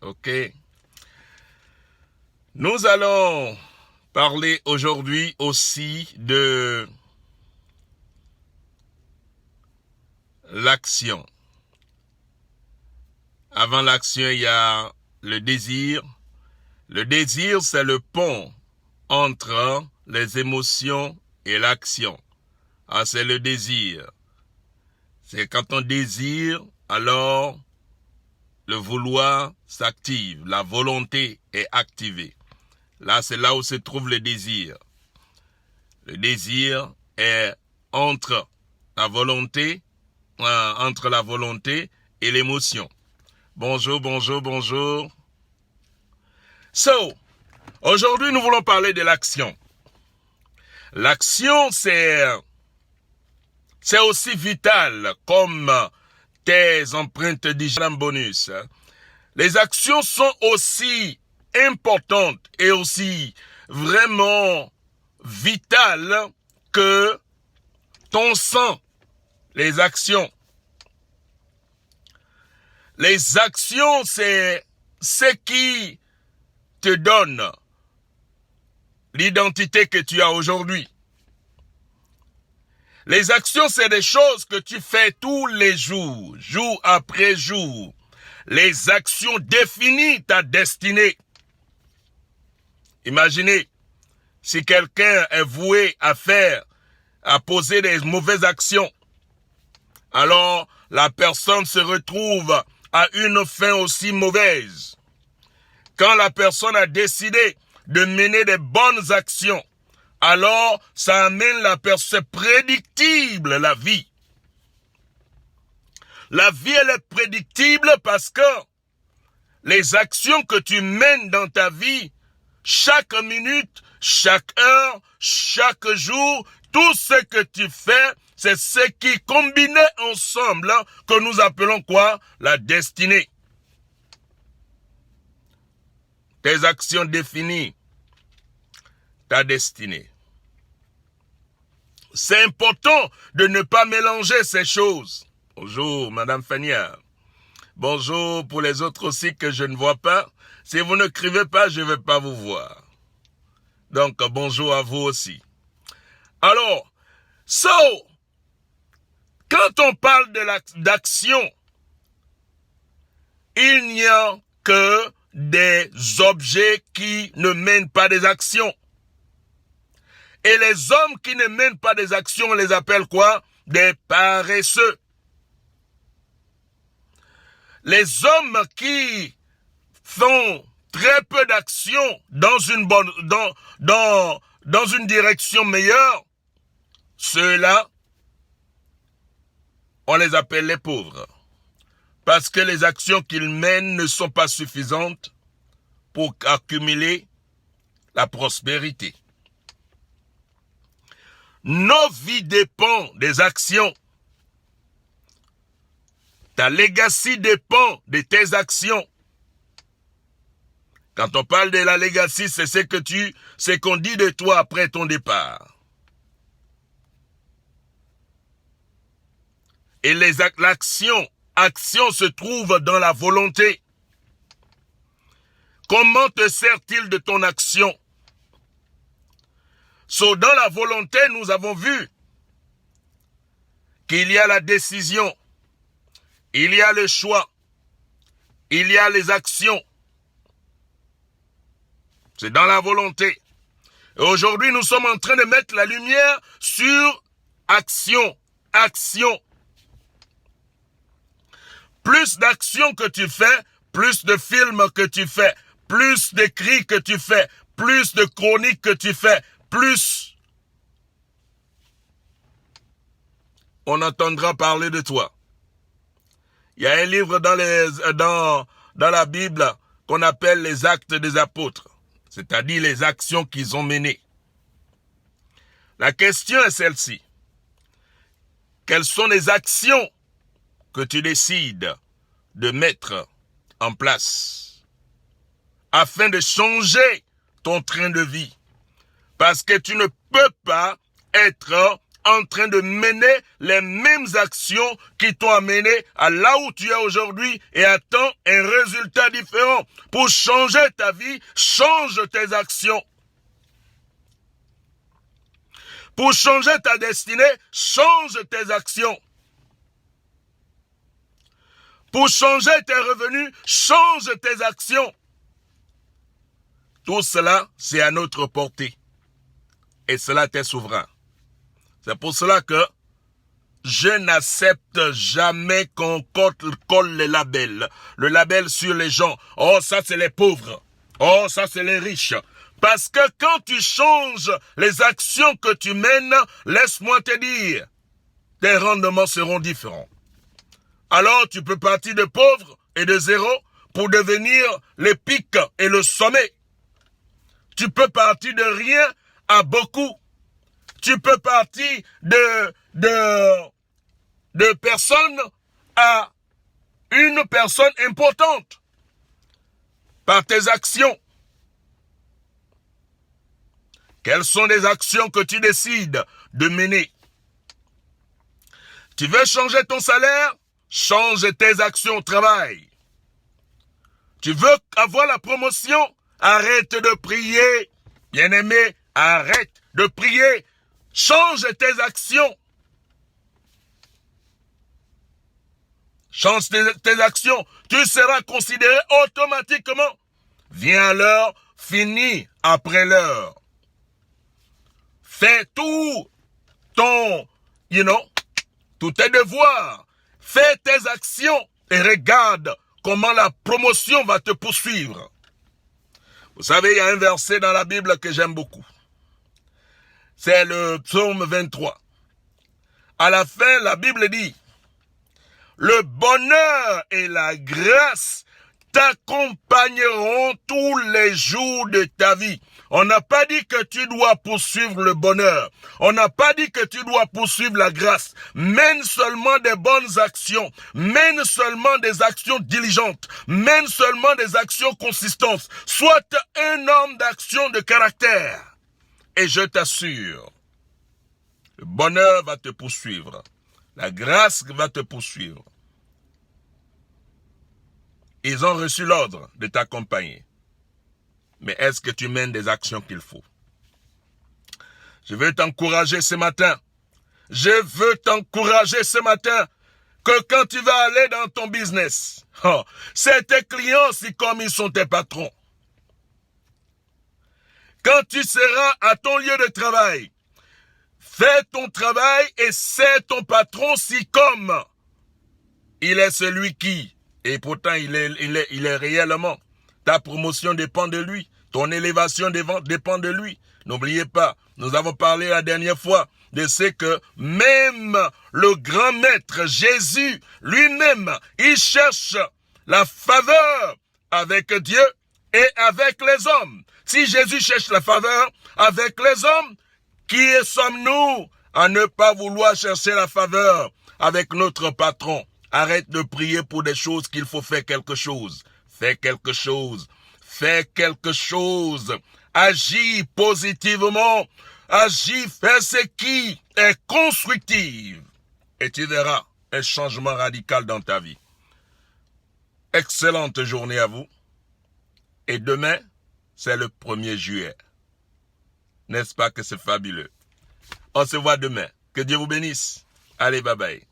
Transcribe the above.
Ok. Nous allons parler aujourd'hui aussi de l'action. Avant l'action, il y a le désir. Le désir, c'est le pont entre les émotions et l'action. Ah, c'est le désir. C'est quand on désire, alors le vouloir s'active, la volonté est activée. Là, c'est là où se trouve le désir. Le désir est entre la volonté et l'émotion. Bonjour, bonjour, bonjour. So, aujourd'hui, nous voulons parler de l'action. L'action, c'est aussi vital comme tes empreintes digitales bonus. Les actions sont aussi importantes et aussi vraiment vitales que ton sang. Les actions. Les actions, c'est ce qui te donne l'identité que tu as aujourd'hui. Les actions, c'est des choses que tu fais tous les jours, jour après jour. Les actions définissent ta destinée. Imaginez, si quelqu'un est voué à poser des mauvaises actions, alors la personne se retrouve à une fin aussi mauvaise. Quand la personne a décidé de mener des bonnes actions, alors ça amène la personne, c'est prédictible la vie. La vie, elle est prédictible parce que les actions que tu mènes dans ta vie, chaque minute, chaque heure, chaque jour, tout ce que tu fais, c'est ce qui, combiné ensemble, que nous appelons quoi? La destinée. Tes actions définissent ta destinée. C'est important de ne pas mélanger ces choses. Bonjour, Madame Fania. Bonjour pour les autres aussi que je ne vois pas. Si vous n'écrivez pas, je ne vais pas vous voir. Donc, bonjour à vous aussi. Alors, quand on parle d'action, il n'y a que des objets qui ne mènent pas des actions. Et les hommes qui ne mènent pas des actions, on les appelle quoi? Des paresseux. Les hommes qui font très peu d'actions dans une direction meilleure, ceux-là, on les appelle les pauvres. Parce que les actions qu'ils mènent ne sont pas suffisantes pour accumuler la prospérité. Nos vies dépendent des actions. Ta legacy dépend de tes actions. Quand on parle de la legacy, c'est ce qu'on dit de toi après ton départ. Et l'action se trouve dans la volonté. Comment te sert-il de ton action? Dans la volonté, nous avons vu qu'il y a la décision, il y a le choix, il y a les actions. C'est dans la volonté. Et aujourd'hui, nous sommes en train de mettre la lumière sur action. Action. Plus d'actions que tu fais, plus de films que tu fais, plus d'écrits que tu fais, plus de chroniques que tu fais, plus on entendra parler de toi. Il y a un livre dans la Bible qu'on appelle les actes des apôtres, c'est-à-dire les actions qu'ils ont menées. La question est celle-ci. Quelles sont les actions que tu décides de mettre en place afin de changer ton train de vie? Parce que tu ne peux pas être en train de mener les mêmes actions qui t'ont amené à là où tu es aujourd'hui et attends un résultat différent. Pour changer ta vie, change tes actions. Pour changer ta destinée, change tes actions. Pour changer tes revenus, change tes actions. Tout cela, c'est à notre portée. Et cela t'est souverain. C'est pour cela que je n'accepte jamais qu'on colle les labels. Le label sur les gens. Oh, ça c'est les pauvres. Oh, ça c'est les riches. Parce que quand tu changes les actions que tu mènes, laisse-moi te dire, tes rendements seront différents. Alors tu peux partir de pauvre et de zéro pour devenir le pic et le sommet. Tu peux partir de rien à beaucoup. Tu peux partir de personne à une personne importante par tes actions. Quelles sont les actions que tu décides de mener? Tu veux changer ton salaire? Change tes actions au travail. Tu veux avoir la promotion? Arrête de prier. Bien-aimé, arrête de prier. Change tes actions. Change tes actions. Tu seras considéré automatiquement. Viens à l'heure, finis après l'heure. Fais tout tous tes devoirs. Fais tes actions et regarde comment la promotion va te poursuivre. Vous savez, il y a un verset dans la Bible que j'aime beaucoup. C'est le psaume 23. À la fin, la Bible dit, le bonheur et la grâce t'accompagneront tous les jours de ta vie. On n'a pas dit que tu dois poursuivre le bonheur. On n'a pas dit que tu dois poursuivre la grâce. Mène seulement des bonnes actions. Mène seulement des actions diligentes. Mène seulement des actions consistantes. Sois un homme d'action de caractère. Et je t'assure, le bonheur va te poursuivre. La grâce va te poursuivre. Ils ont reçu l'ordre de t'accompagner. Mais est-ce que tu mènes des actions qu'il faut? Je veux t'encourager ce matin. Je veux t'encourager ce matin que quand tu vas aller dans ton business, c'est tes clients si comme ils sont tes patrons. Quand tu seras à ton lieu de travail, fais ton travail et c'est ton patron si comme il est celui qui, et pourtant il est réellement, ta promotion dépend de lui, ton élévation des ventes dépend de lui. N'oubliez pas, nous avons parlé la dernière fois de ce que même le grand maître Jésus lui-même, il cherche la faveur avec Dieu et avec les hommes. Si Jésus cherche la faveur avec les hommes, qui sommes-nous à ne pas vouloir chercher la faveur avec notre patron? Arrête de prier pour des choses qu'il faut faire quelque chose. Fais quelque chose. Fais quelque chose. Agis positivement. Agis, fais ce qui est constructif. Et tu verras un changement radical dans ta vie. Excellente journée à vous. Et demain, c'est le 1er juillet. N'est-ce pas que c'est fabuleux? On se voit demain. Que Dieu vous bénisse. Allez, bye bye.